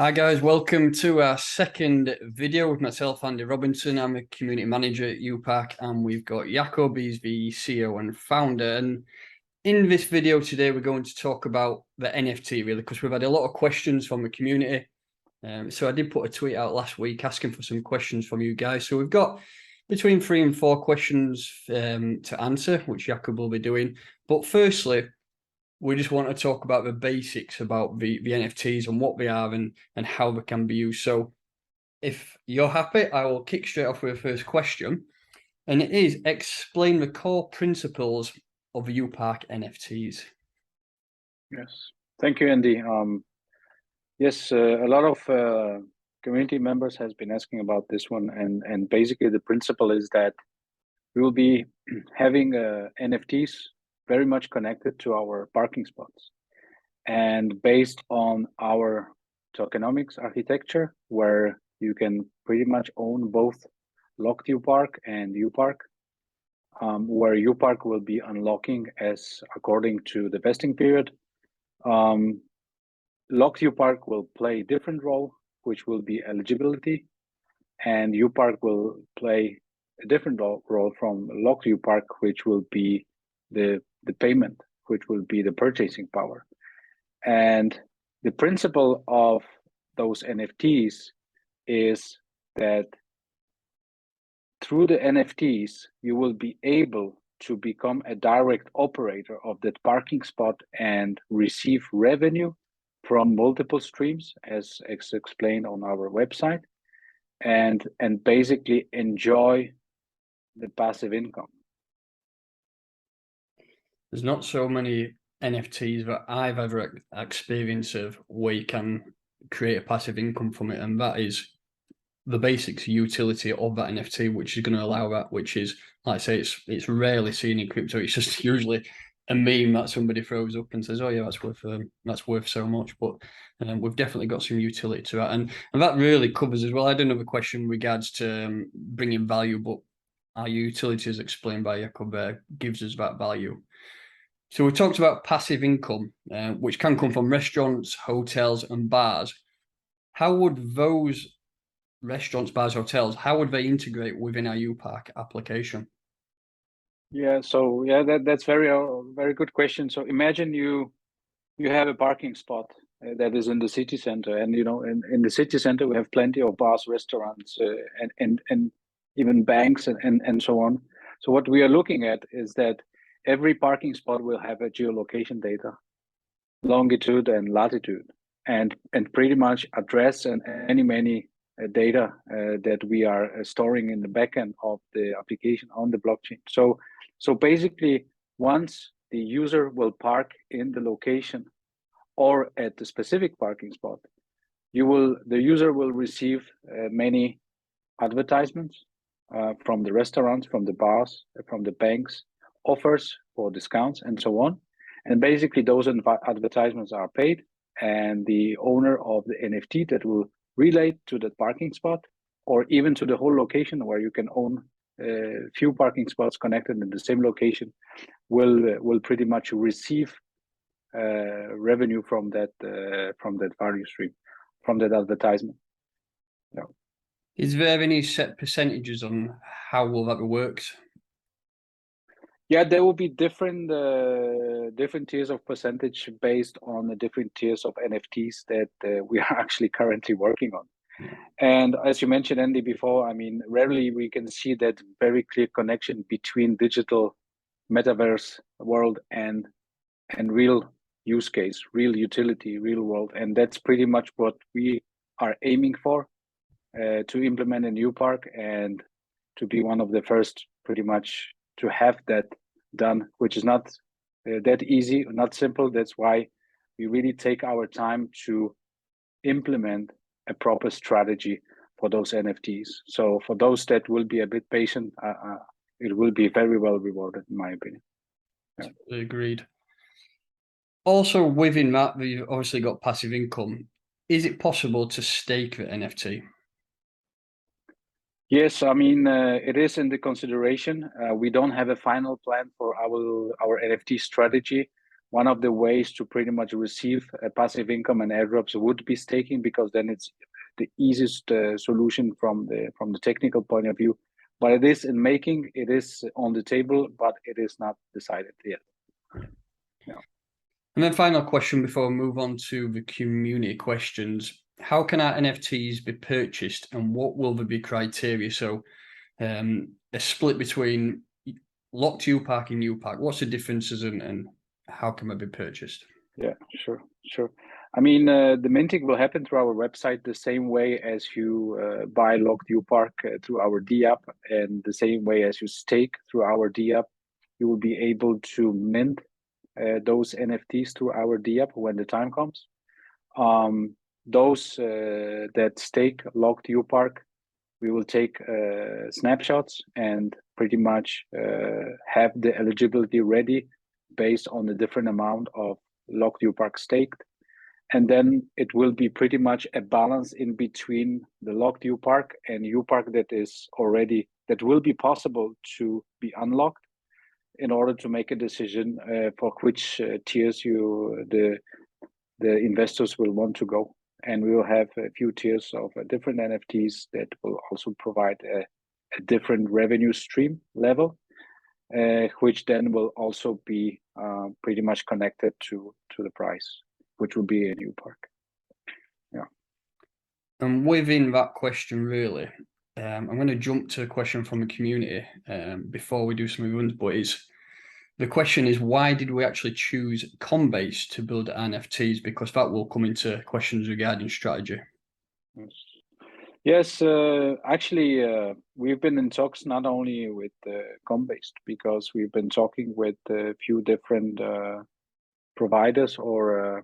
Hi guys, welcome to our second video with myself, Andy Robinson. I'm a community manager at uPark, and we've got Jakub, he's the CEO and founder. And in this video today, we're going to talk about the NFT really, because we've had a lot of questions from the community. So I did put a tweet out last week asking for some questions from you guys. So we've got between 3 and 4 questions to answer, which Jakub will be doing. But firstly, we just want to talk about the basics about the NFTs and what they are and how they can be used. So if you're happy, I will kick straight off with the first question. And it is, explain the core principles of uPark NFTs. Yes, thank you, Andy. Yes, a lot of community members has been asking about this one, and basically the principle is that we will be having NFTs very much connected to our parking spots, and based on our tokenomics architecture, where you can pretty much own both locked uPark and uPark, where uPark will be unlocking as according to the vesting period. Locked uPark will play a different role, which will be eligibility, and uPark will play a different role from locked uPark, which will be the payment, which will be the purchasing power. And the principle of those NFTs is that through the NFTs, you will be able to become a direct operator of that parking spot and receive revenue from multiple streams, as explained on our website, and basically enjoy the passive income. There's not so many NFTs that I've ever experienced of where you can create a passive income from it, and that is the basics utility of that NFT, which is going to allow that, which is, like I say, it's rarely seen in crypto. It's just usually a meme that somebody throws up and says, "Oh yeah, that's worth so much." But we've definitely got some utility to that, and that really covers as well. I had another question in regards to bringing value, but our utility, as explained by Jakub, gives us that value. So we talked about passive income, which can come from restaurants, hotels, and bars. How would those restaurants, bars, hotels, how would they integrate within our uPark application? Yeah, so yeah, that's very good question. So imagine you have a parking spot that is in the city center, and in the city center we have plenty of bars, restaurants, and even banks and so on. So what we are looking at is that every parking spot will have a geolocation data, longitude and latitude, and pretty much address and many data that we are storing in the backend of the application on the blockchain. So basically, once the user will park in the location or at the specific parking spot, the user will receive many advertisements from the restaurants, from the bars, from the banks, offers for discounts and so on. And basically those advertisements are paid, and the owner of the NFT that will relate to the parking spot or even to the whole location where you can own a few parking spots connected in the same location will pretty much receive revenue from that value stream, from that advertisement. Yeah. Is there any set percentages on how will that work? Yeah, there will be different tiers of percentage based on the different tiers of NFTs that we are actually currently working on. Yeah. And as you mentioned, Andy, before, I mean, rarely we can see that very clear connection between digital metaverse world and real use case, real utility, real world. And that's pretty much what we are aiming for, to implement a uPark and to be one of the first pretty much to have that done, which is not that easy, not simple. That's why we really take our time to implement a proper strategy for those NFTs. So for those that will be a bit patient, it will be very well rewarded, in my opinion. Yeah. Totally agreed. Also, within that, we've obviously got passive income. Is it possible to stake the NFT? Yes, I mean, it is in the consideration. We don't have a final plan for our NFT strategy, one of the ways to pretty much receive a passive income and airdrops would be staking, because then it's the easiest solution from the technical point of view. But it is in making, it is on the table, but it is not decided yet. Yeah. And then final question before we move on to the community questions. How can our NFTs be purchased, and what will be criteria? So a split between locked uPark and uPark. What's the differences, and how can they be purchased? Yeah, sure. I mean, the minting will happen through our website the same way as you buy locked uPark through our D app, and the same way as you stake through our D app. You will be able to mint those NFTs through our D app when the time comes. Those that stake locked uPark, we will take snapshots and pretty much have the eligibility ready based on the different amount of locked uPark staked. And then it will be pretty much a balance in between the locked uPark and uPark that will be possible to be unlocked, in order to make a decision for which tiers the investors will want to go. And we will have a few tiers of different NFTs that will also provide a different revenue stream level, which then will also be pretty much connected to the price, which will be a new park. Yeah. And within that question, really, I'm going to jump to a question from the community before we do some runs, but the question is, why did we actually choose Combast to build NFTs? Because that will come into questions regarding strategy. Yes, actually, we've been in talks not only with Combast, because we've been talking with a few different providers or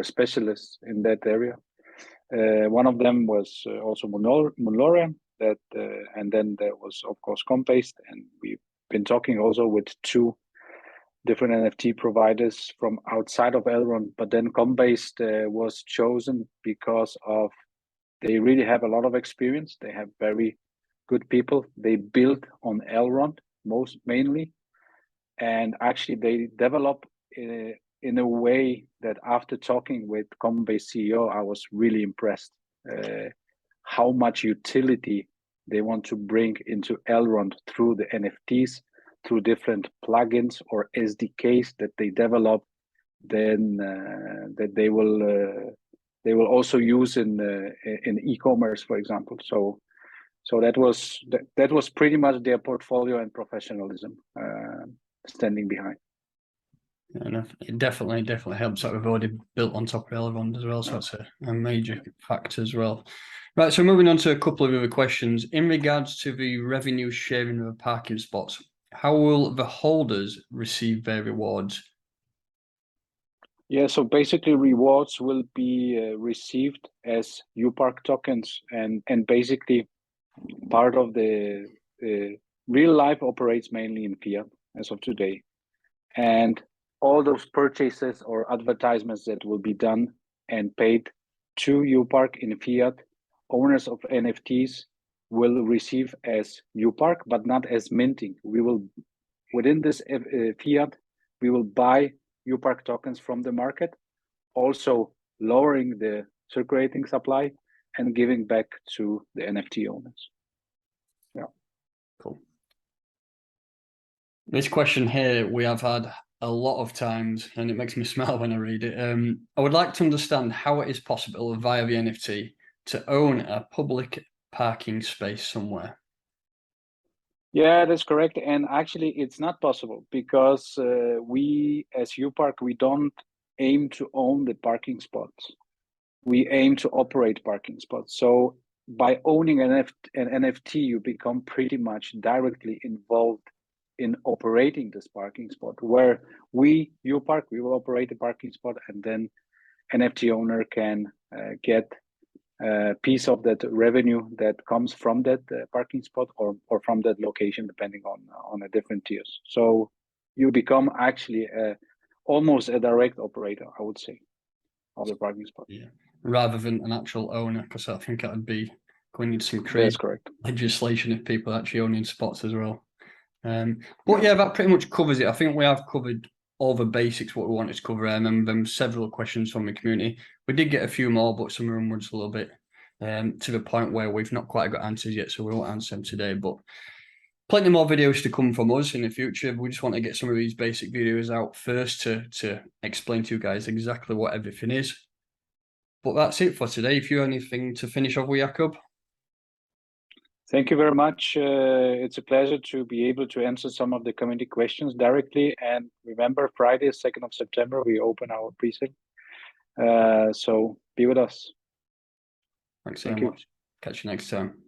specialists in that area. One of them was also Monlorian, and then there was, of course, Combast, and we've been talking also with two different NFT providers from outside of Elrond. But then Combast was chosen because of they really have a lot of experience. They have very good people. They build on elrond mainly, and actually they develop in a way that, after talking with Combast CEO, I was really impressed how much utility they want to bring into elrond through the NFTs, through different plugins or SDKs that they develop, then that they will also use in e-commerce, for example. So that was pretty much their portfolio and professionalism standing behind. And it definitely helps that we've already built on top of Elrond as well, so that's a major factor as well. Right, so moving on to a couple of other questions. In regards to the revenue sharing of the parking spots, how will the holders receive their rewards? Yeah, so basically rewards will be received as uPark tokens, and basically part of the real life operates mainly in fiat as of today. And all those purchases or advertisements that will be done and paid to uPark in fiat, owners of NFTs will receive as uPark, but not as minting. We will, within this fiat, we will buy uPark tokens from the market, also lowering the circulating supply and giving back to the NFT owners. Yeah. Cool. This question here we have had a lot of times, and it makes me smile when I read it. I would like to understand how it is possible via the NFT to own a public parking space somewhere. Yeah, that's correct. And actually, it's not possible, because we, as uPark, we don't aim to own the parking spots. We aim to operate parking spots. So by owning an NFT, you become pretty much directly involved in operating this parking spot, where uPark, we will operate the parking spot, and then NFT owner can get a piece of that revenue that comes from that parking spot or from that location, depending on the different tiers. So you become actually almost a direct operator, I would say, of the parking spot. Yeah, rather than an actual owner, because I think that would be going into some crazy legislation if people are actually owning spots as well. But yeah, that pretty much covers it. I think we have covered all the basics what we wanted to cover. I remember several questions from the community. We did get a few more, but some of them was a little bit to the point where we've not quite got answers yet, so we won't answer them today. But plenty more videos to come from us in the future. We just want to get some of these basic videos out first to explain to you guys exactly what everything is. But that's it for today. If you have anything to finish off with, Jakub? Thank you very much. It's a pleasure to be able to answer some of the community questions directly. And remember, Friday, 2nd of September, we open our pre-sale. So be with us. Thanks very much. Catch you next time.